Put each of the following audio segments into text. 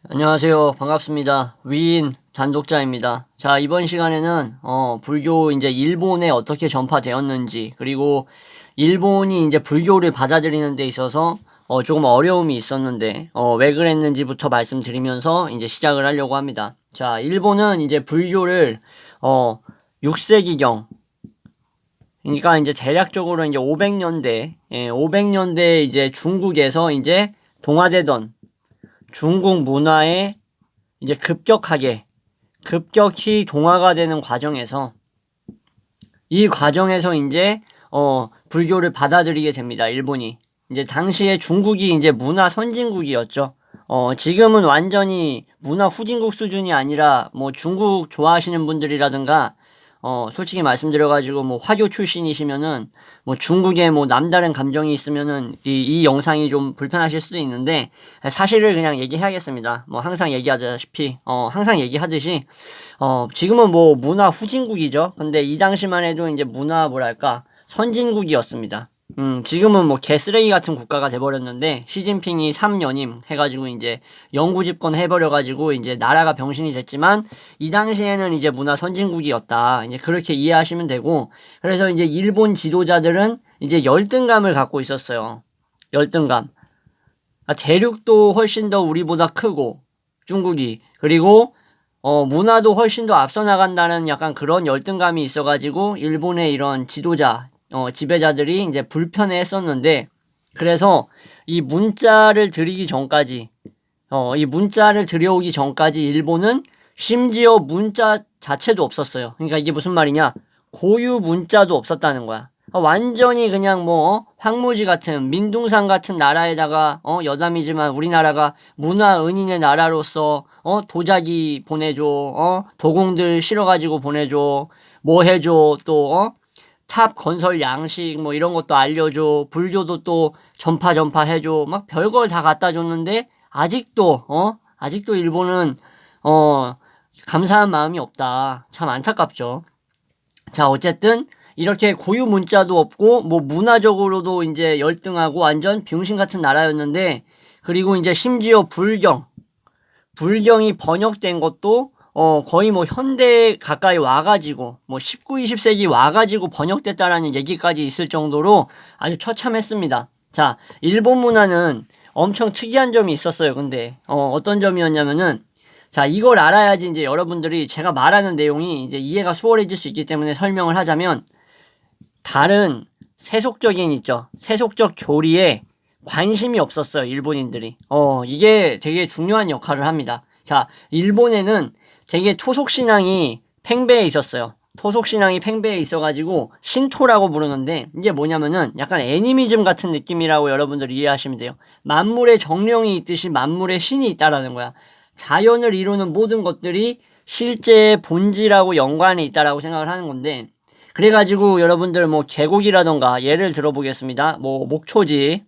안녕하세요. 반갑습니다. 위인 단독자입니다. 자, 이번 시간에는 불교 이제 일본에 어떻게 전파되었는지, 그리고 일본이 이제 불교를 받아들이는 데 있어서 조금 어려움이 있었는데 왜 그랬는지부터 말씀드리면서 이제 시작을 하려고 합니다. 자, 일본은 이제 불교를 6세기경, 그러니까 이제 대략적으로 이제 500년대, 500년대 이제 중국에서 이제 동화되던 중국 문화에 이제 급격히 동화가 되는 과정에서, 이 과정에서 이제 불교를 받아들이게 됩니다. 일본이. 이제 당시에 중국이 이제 문화 선진국이었죠. 지금은 완전히 문화 후진국 수준이 아니라 뭐 중국 좋아하시는 분들이라든가 솔직히 말씀드려가지고 뭐 화교 출신이시면은 뭐 중국에 뭐 남다른 감정이 있으면은 이 영상이 좀 불편하실 수도 있는데, 사실을 그냥 얘기해야겠습니다. 뭐 항상 얘기하다시피 항상 얘기하듯이 지금은 뭐 문화 후진국이죠. 근데 이 당시만 해도 이제 문화 뭐랄까 선진국이었습니다. 지금은 뭐 개쓰레기 같은 국가가 돼버렸는데, 시진핑이 3연임 해가지고 이제 영구 집권 해버려가지고 이제 나라가 병신이 됐지만, 이 당시에는 이제 문화 선진국이었다. 이제 그렇게 이해하시면 되고, 그래서 이제 일본 지도자들은 이제 열등감을 갖고 있었어요. 열등감. 대륙도 훨씬 더 우리보다 크고, 중국이. 그리고 문화도 훨씬 더 앞서 나간다는 약간 그런 열등감이 있어가지고 일본의 이런 지도자, 지배자들이 이제 불편해 했었는데, 그래서 이 문자를 들여오기 전까지 일본은 심지어 문자 자체도 없었어요. 그러니까 이게 무슨 말이냐? 고유 문자도 없었다는 거야. 완전히 그냥 뭐 황무지 같은 민둥산 같은 나라에다가 여담이지만 우리나라가 문화은인의 나라로서 도자기 보내줘, 도공들 실어가지고 보내줘, 뭐 해줘, 또 탑 건설 양식 뭐 이런 것도 알려줘, 불교도 또 전파 해줘, 막 별걸 다 갖다 줬는데 아직도 일본은 감사한 마음이 없다. 참 안타깝죠. 자, 어쨌든 이렇게 고유 문자도 없고 뭐 문화적으로도 이제 열등하고 완전 병신 같은 나라였는데, 그리고 이제 심지어 불경이 번역된 것도 거의 뭐 현대 가까이 와가지고 뭐 19, 20세기 와가지고 번역됐다라는 얘기까지 있을 정도로 아주 처참했습니다. 자, 일본 문화는 엄청 특이한 점이 있었어요. 근데 어떤 점이었냐면은, 자, 이걸 알아야지 이제 여러분들이 제가 말하는 내용이 이제 이해가 수월해질 수 있기 때문에 설명을 하자면, 다른 세속적 교리에 관심이 없었어요, 일본인들이. 이게 되게 중요한 역할을 합니다. 자, 일본에는 되게 토속신앙이 팽배해 있었어요. 토속신앙이 팽배해 있어가지고 신토라고 부르는데, 이게 뭐냐면은 약간 애니미즘 같은 느낌이라고 여러분들 이해하시면 돼요. 만물의 정령이 있듯이 만물의 신이 있다라는 거야. 자연을 이루는 모든 것들이 실제 본질하고 연관이 있다라고 생각을 하는 건데, 그래가지고 여러분들 뭐 계곡이라던가 예를 들어보겠습니다. 뭐 목초지,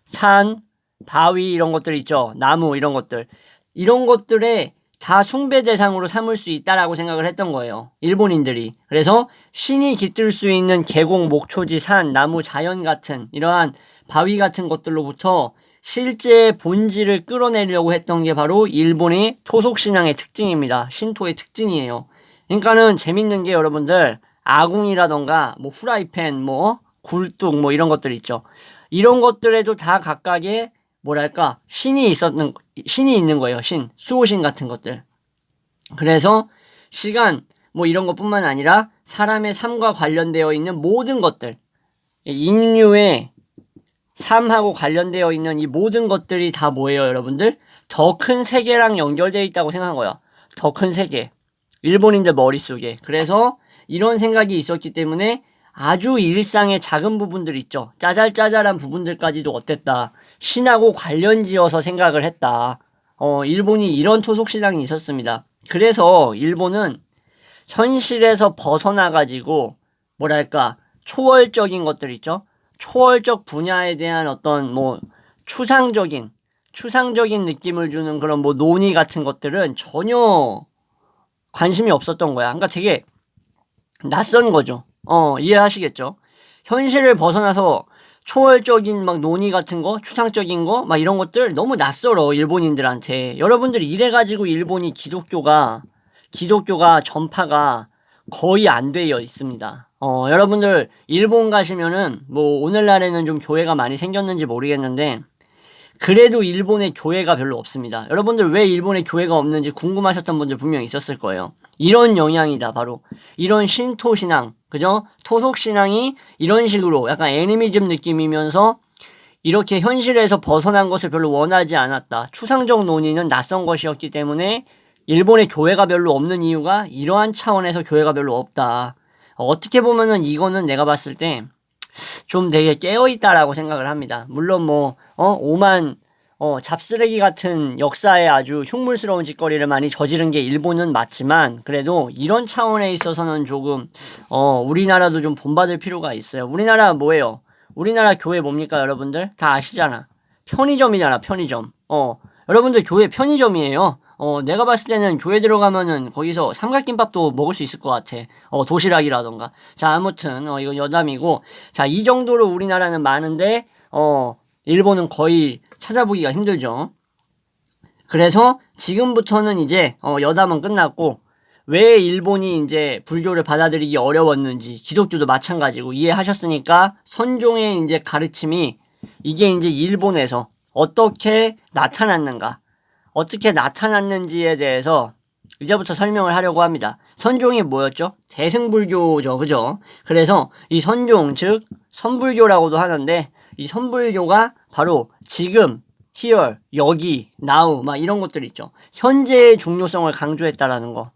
산, 바위 이런 것들 있죠. 나무 이런 것들. 이런 것들에 다 숭배 대상으로 삼을 수 있다라고 생각을 했던 거예요, 일본인들이. 그래서 신이 깃들 수 있는 계곡, 목초지, 산, 나무, 자연 같은 이러한 바위 같은 것들로부터 실제 본질을 끌어내려고 했던 게 바로 일본의 토속신앙의 특징입니다. 신토의 특징이에요. 그러니까는 재밌는 게 여러분들, 아궁이라던가 뭐 후라이팬, 뭐 굴뚝 뭐 이런 것들 있죠. 이런 것들에도 다 각각의 뭐랄까 신이 있는 거예요. 수호신 같은 것들. 그래서 시간 뭐 이런 것뿐만 아니라 사람의 삶과 관련되어 있는 모든 것들, 인류의 삶하고 관련되어 있는 이 모든 것들이 다 뭐예요, 여러분들? 더 큰 세계랑 연결되어 있다고 생각한 거야. 더 큰 세계. 일본인들 머릿속에. 그래서 이런 생각이 있었기 때문에 아주 일상의 작은 부분들 있죠. 짜잘짜잘한 부분들까지도 어땠다. 신하고 관련 지어서 생각을 했다. 일본이 이런 토속신앙이 있었습니다. 그래서 일본은 현실에서 벗어나가지고 뭐랄까 초월적인 것들 있죠. 초월적 분야에 대한 어떤 뭐 추상적인 느낌을 주는 그런 뭐 논의 같은 것들은 전혀 관심이 없었던 거야. 그러니까 되게 낯선 거죠. 이해하시겠죠? 현실을 벗어나서 초월적인 막 논의 같은 거, 추상적인 거, 막 이런 것들 너무 낯설어, 일본인들한테. 여러분들이 이래가지고 일본이 기독교가 전파가 거의 안 되어 있습니다. 여러분들 일본 가시면은 뭐 오늘날에는 좀 교회가 많이 생겼는지 모르겠는데 그래도 일본에 교회가 별로 없습니다. 여러분들 왜 일본에 교회가 없는지 궁금하셨던 분들 분명 있었을 거예요. 이런 영향이다, 바로. 이런 신토 신앙, 그죠? 토속 신앙이 이런 식으로 약간 애니미즘 느낌이면서 이렇게 현실에서 벗어난 것을 별로 원하지 않았다. 추상적 논의는 낯선 것이었기 때문에 일본에 교회가 별로 없는 이유가 이러한 차원에서 교회가 별로 없다. 어떻게 보면은 이거는 내가 봤을 때 좀 되게 깨어있다라고 생각을 합니다. 물론 뭐, 오만, 잡쓰레기 같은 역사에 아주 흉물스러운 짓거리를 많이 저지른 게 일본은 맞지만, 그래도 이런 차원에 있어서는 조금, 우리나라도 좀 본받을 필요가 있어요. 우리나라 뭐예요? 우리나라 교회 뭡니까, 여러분들? 다 아시잖아. 편의점이잖아, 편의점. 여러분들 교회 편의점이에요. 내가 봤을 때는 교회 들어가면은 거기서 삼각김밥도 먹을 수 있을 것 같아. 도시락이라던가. 자, 아무튼, 이거 여담이고. 자, 이 정도로 우리나라는 많은데, 일본은 거의 찾아보기가 힘들죠. 그래서 지금부터는 이제, 여담은 끝났고, 왜 일본이 이제 불교를 받아들이기 어려웠는지, 기독교도 마찬가지고 이해하셨으니까, 선종의 이제 가르침이, 이게 이제 일본에서 어떻게 나타났는가, 어떻게 나타났는지에 대해서 이제부터 설명을 하려고 합니다. 선종이 뭐였죠? 대승불교죠, 그죠? 그래서 이 선종, 즉 선불교라고도 하는데 이 선불교가 바로 지금, here, 여기, now 막 이런 것들 있죠. 현재의 중요성을 강조했다라는 거.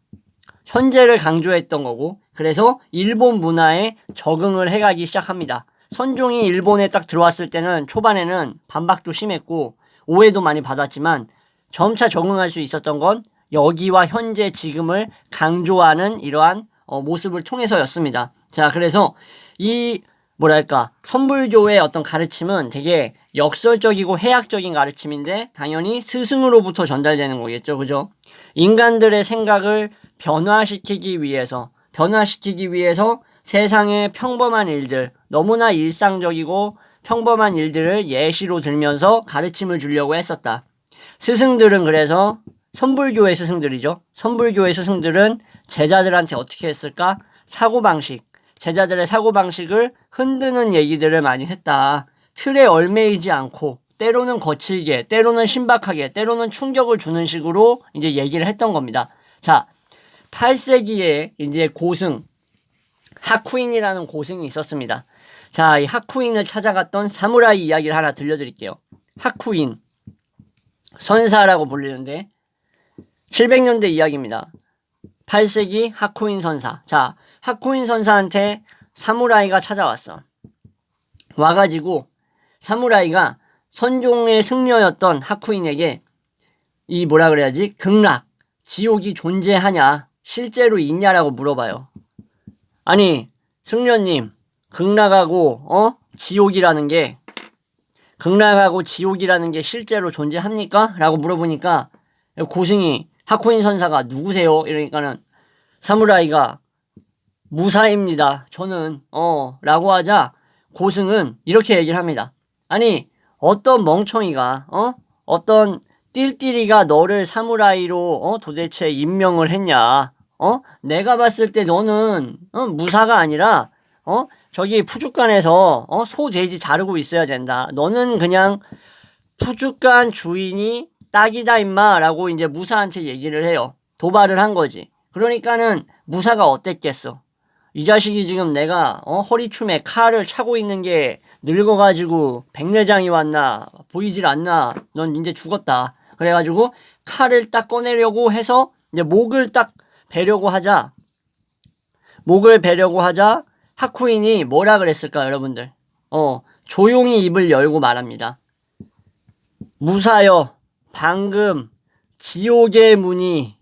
현재를 강조했던 거고, 그래서 일본 문화에 적응을 해가기 시작합니다. 선종이 일본에 딱 들어왔을 때는 초반에는 반박도 심했고 오해도 많이 받았지만 점차 적응할 수 있었던 건 여기와 현재 지금을 강조하는 이러한 모습을 통해서였습니다. 자, 그래서 이 뭐랄까 선불교의 어떤 가르침은 되게 역설적이고 해학적인 가르침인데 당연히 스승으로부터 전달되는 거겠죠, 그죠? 인간들의 생각을 변화시키기 위해서 세상의 평범한 일들, 너무나 일상적이고 평범한 일들을 예시로 들면서 가르침을 주려고 했었다. 스승들은 그래서 선불교의 스승들이죠. 선불교의 스승들은 제자들한테 어떻게 했을까? 제자들의 사고방식을 흔드는 얘기들을 많이 했다. 틀에 얽매이지 않고 때로는 거칠게, 때로는 신박하게, 때로는 충격을 주는 식으로 이제 얘기를 했던 겁니다. 자, 8세기에 이제 고승, 하쿠인이라는 고승이 있었습니다. 자, 이 하쿠인을 찾아갔던 사무라이 이야기를 하나 들려드릴게요. 하쿠인, 선사라고 불리는데 700년대 이야기입니다. 8세기 하쿠인 선사. 자, 하쿠인 선사한테 사무라이가 찾아왔어. 와가지고 사무라이가 선종의 승려였던 하쿠인에게 이 뭐라 그래야지? 극락, 지옥이 존재하냐? 실제로 있냐라고 물어봐요. 아니, 승려님, 극락하고 지옥이라는 게 실제로 존재합니까? 라고 물어보니까 고승이 하쿠인 선사가 누구세요? 이러니까는 사무라이가 무사입니다. 저는 라고 하자 고승은 이렇게 얘기를 합니다. 아니, 어떤 멍청이가 어떤 띨띨이가 너를 사무라이로 도대체 임명을 했냐? 내가 봤을 때 너는 무사가 아니라 저기 푸주간에서 소 돼지 자르고 있어야 된다. 너는 그냥 푸주간 주인이 딱이다 임마 라고 이제 무사한테 얘기를 해요. 도발을 한 거지. 그러니까는 무사가 어땠겠어? 이 자식이 지금 내가 허리춤에 칼을 차고 있는 게 늙어가지고 백내장이 왔나 보이질 않나 넌 이제 죽었다. 그래가지고 칼을 딱 꺼내려고 해서 이제 목을 베려고 하자 하쿠인이 뭐라 그랬을까 여러분들? 조용히 입을 열고 말합니다. 무사여, 방금 지옥의 문이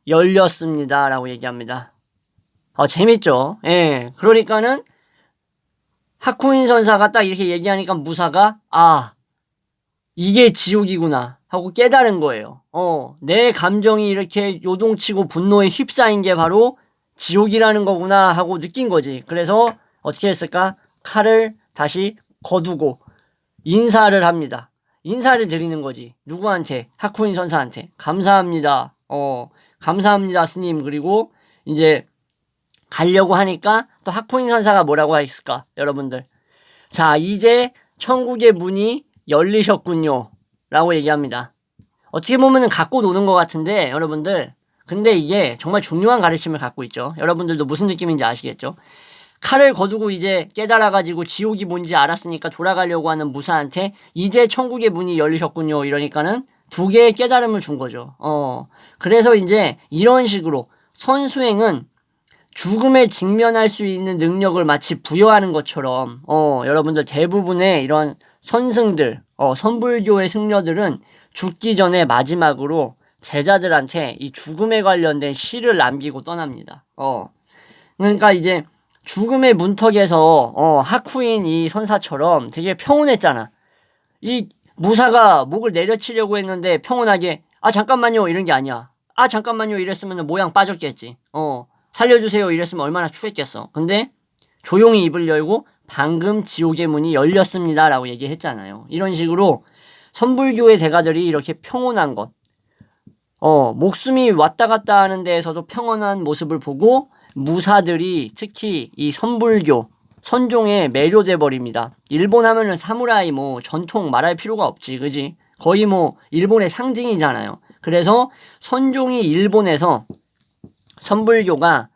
열렸습니다 라고 얘기합니다. 재밌죠? 예. 그러니까는 하쿠인 선사가 딱 이렇게 얘기하니까 무사가 이게 지옥이구나 하고 깨달은 거예요. 내 감정이 이렇게 요동치고 분노에 휩싸인 게 바로 지옥이라는 거구나 하고 느낀 거지. 그래서 어떻게 했을까? 칼을 다시 거두고 인사를 합니다. 인사를 드리는 거지. 누구한테? 하쿠인 선사한테. 감사합니다. 감사합니다, 스님. 그리고 이제 가려고 하니까 또 하쿠인 선사가 뭐라고 했을까? 여러분들. 자, 이제 천국의 문이 열리셨군요. 라고 얘기합니다. 어떻게 보면은 갖고 노는 것 같은데, 여러분들. 근데 이게 정말 중요한 가르침을 갖고 있죠. 여러분들도 무슨 느낌인지 아시겠죠? 칼을 거두고 이제 깨달아가지고 지옥이 뭔지 알았으니까 돌아가려고 하는 무사한테 이제 천국의 문이 열리셨군요. 이러니까는 두 개의 깨달음을 준 거죠. 그래서 이제 이런 식으로 선수행은 죽음에 직면할 수 있는 능력을 마치 부여하는 것처럼, 여러분들 대부분의 이런 선승들, 선불교의 승려들은 죽기 전에 마지막으로 제자들한테 이 죽음에 관련된 시를 남기고 떠납니다. 그러니까 이제 죽음의 문턱에서 하쿠인 이 선사처럼 되게 평온했잖아. 이 무사가 목을 내려치려고 했는데 평온하게 잠깐만요 이런 게 아니야. 잠깐만요 이랬으면 모양 빠졌겠지. 살려주세요 이랬으면 얼마나 추했겠어. 근데 조용히 입을 열고 방금 지옥의 문이 열렸습니다 라고 얘기했잖아요. 이런 식으로 선불교의 대가들이 이렇게 평온한 것, 목숨이 왔다 갔다 하는 데에서도 평온한 모습을 보고 무사들이 특히 이 선불교, 선종에 매료돼 버립니다. 일본 하면은 사무라이 뭐 전통 말할 필요가 없지, 그지? 거의 뭐 일본의 상징이잖아요. 그래서 선종이 일본에서 선불교가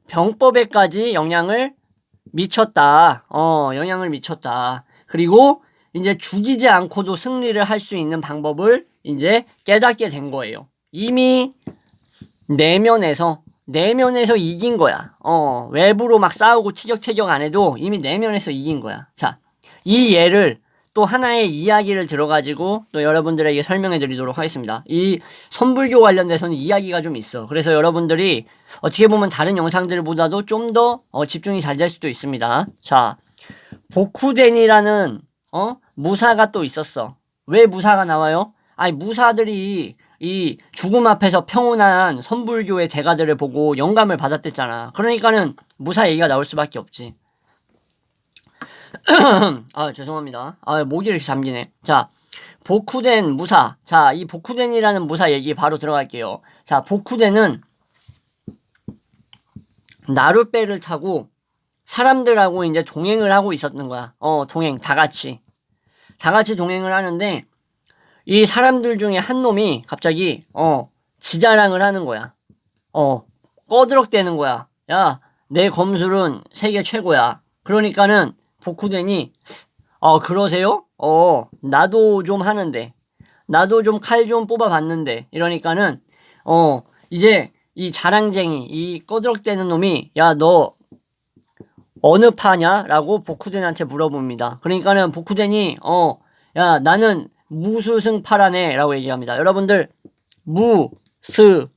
병법에까지 영향을 미쳤다. 영향을 미쳤다. 그리고 이제 죽이지 않고도 승리를 할 수 있는 방법을 이제 깨닫게 된 거예요. 이미 내면에서 이긴 거야. 외부로 막 싸우고 티격태격 안 해도 이미 내면에서 이긴 거야. 자, 이 예를 또 하나의 이야기를 들어가지고 또 여러분들에게 설명해 드리도록 하겠습니다. 이 선불교 관련돼서는 이야기가 좀 있어. 그래서 여러분들이 어떻게 보면 다른 영상들보다도 좀 더 집중이 잘 될 수도 있습니다. 자, 보쿠덴이라는 무사가 또 있었어. 왜 무사가 나와요? 무사들이 이 죽음 앞에서 평온한 선불교의 제가들을 보고 영감을 받았댔잖아. 그러니까는 무사 얘기가 나올 수밖에 없지. 죄송합니다. 목이 이렇게 잠기네. 자, 보쿠덴 무사. 자, 이 보쿠덴이라는 무사 얘기 바로 들어갈게요. 자, 보쿠덴은 나룻배를 타고 사람들하고 이제 동행을 하고 있었던 거야. 동행, 다 같이 동행을 하는데, 이 사람들 중에 한 놈이 갑자기, 지자랑을 하는 거야. 꺼드럭대는 거야. 야, 내 검술은 세계 최고야. 그러니까는, 보쿠덴이, 그러세요? 나도 좀 하는데. 나도 좀 칼 좀 뽑아봤는데. 이러니까는, 이제, 이 자랑쟁이, 이 꺼드럭대는 놈이, 야, 너, 어느 파냐? 라고 보쿠덴한테 물어봅니다. 그러니까는 보쿠덴이, 야, 나는 무수승파라네. 라고 얘기합니다. 여러분들, 무수승.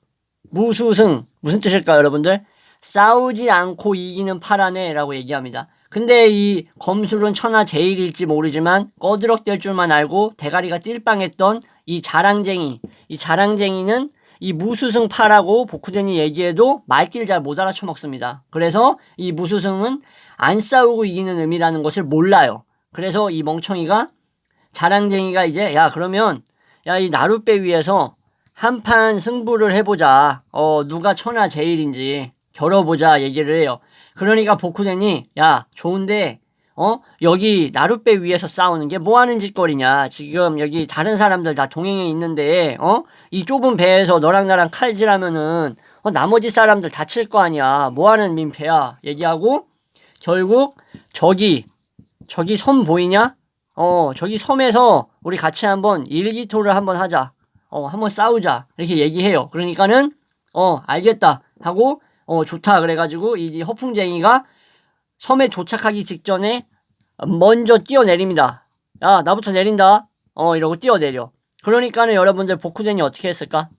무슨 뜻일까요, 여러분들? 싸우지 않고 이기는 파라네. 라고 얘기합니다. 근데 이 검술은 천하제일일지 모르지만 꺼드럭댈 줄만 알고 대가리가 띨빵했던 이 자랑쟁이는 이 무수승파라고 보쿠덴이 얘기해도 말귀를 잘 못 알아쳐먹습니다. 그래서 이 무수승은 안 싸우고 이기는 의미라는 것을 몰라요. 그래서 이 멍청이가 자랑쟁이가 이제 그러면 이 나룻배 위에서 한판 승부를 해보자. 누가 천하제일인지 겨뤄보자 얘기를 해요. 그러니까 보쿠덴이 좋은데 여기 나룻배 위에서 싸우는 게 뭐하는 짓거리냐. 지금 여기 다른 사람들 다 동행해 있는데 이 좁은 배에서 너랑 나랑 칼질하면은 나머지 사람들 다칠 거 아니야. 뭐하는 민폐야. 얘기하고 결국 저기 섬 보이냐? 저기 섬에서 우리 같이 한번 일기토를 한번 하자. 한번 싸우자. 이렇게 얘기해요. 그러니까는 알겠다 하고 좋다 그래가지고 이 허풍쟁이가 섬에 도착하기 직전에 먼저 뛰어내립니다. 야, 나부터 내린다. 이러고 뛰어내려. 그러니까는 여러분들 보쿠덴이 어떻게 했을까?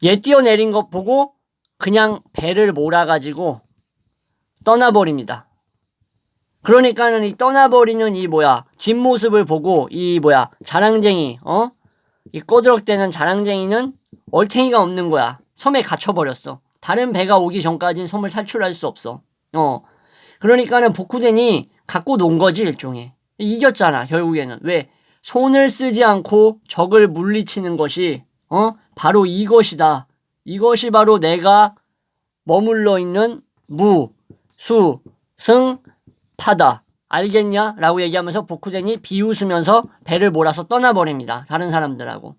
얘 뛰어내린 것 보고 그냥 배를 몰아가지고 떠나버립니다. 그러니까는 이 떠나버리는 뒷모습을 보고 자랑쟁이, 이 꺼드럭대는 자랑쟁이는 얼탱이가 없는 거야. 섬에 갇혀버렸어. 다른 배가 오기 전까지는 섬을 탈출할 수 없어. 그러니까는 보쿠덴이 갖고 논 거지 일종의. 이겼잖아 결국에는. 왜? 손을 쓰지 않고 적을 물리치는 것이 바로 이것이다. 이것이 바로 내가 머물러 있는 무, 수, 승, 파다. 알겠냐? 라고 얘기하면서 복후쟁이 비웃으면서 배를 몰아서 떠나버립니다. 다른 사람들하고.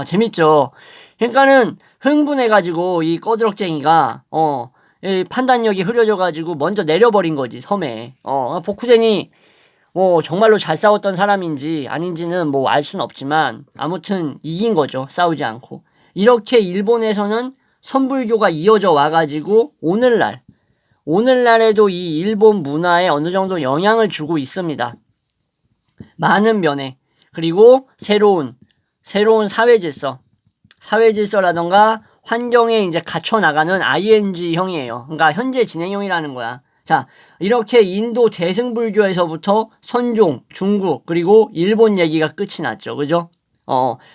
재밌죠? 그러니까는 흥분해가지고 이 꺼드럭쟁이가 이 판단력이 흐려져가지고 먼저 내려버린 거지 섬에. 복후쟁이 정말로 잘 싸웠던 사람인지 아닌지는 뭐 알 수는 없지만 아무튼 이긴 거죠. 싸우지 않고. 이렇게 일본에서는 선불교가 이어져 와가지고 오늘날에도 이 일본 문화에 어느 정도 영향을 주고 있습니다. 많은 면에. 그리고 새로운 사회 질서라던가 환경에 이제 갇혀 나가는 ing형이에요. 그러니까 현재 진행형이라는 거야. 자, 이렇게 인도 대승불교에서부터 선종, 중국, 그리고 일본 얘기가 끝이 났죠. 그죠?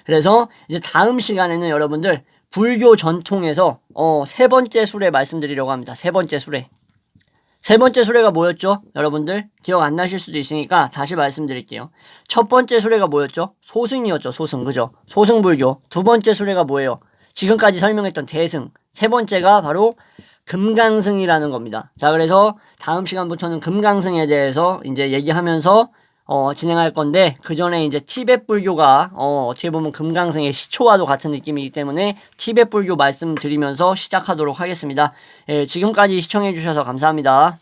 그래서 이제 다음 시간에는 여러분들 불교 전통에서 세 번째 수레 말씀드리려고 합니다. 세 번째 수레가 뭐였죠? 여러분들 기억 안 나실 수도 있으니까 다시 말씀드릴게요. 첫 번째 수레가 뭐였죠? 소승이었죠. 소승. 그죠? 소승불교. 두 번째 수레가 뭐예요? 지금까지 설명했던 대승. 세 번째가 바로 금강승이라는 겁니다. 자, 그래서 다음 시간부터는 금강승에 대해서 이제 얘기하면서 진행할 건데, 그 전에 이제 티베트 불교가 어떻게 보면 금강승의 시초와도 같은 느낌이기 때문에 티베트 불교 말씀드리면서 시작하도록 하겠습니다. 예, 지금까지 시청해 주셔서 감사합니다.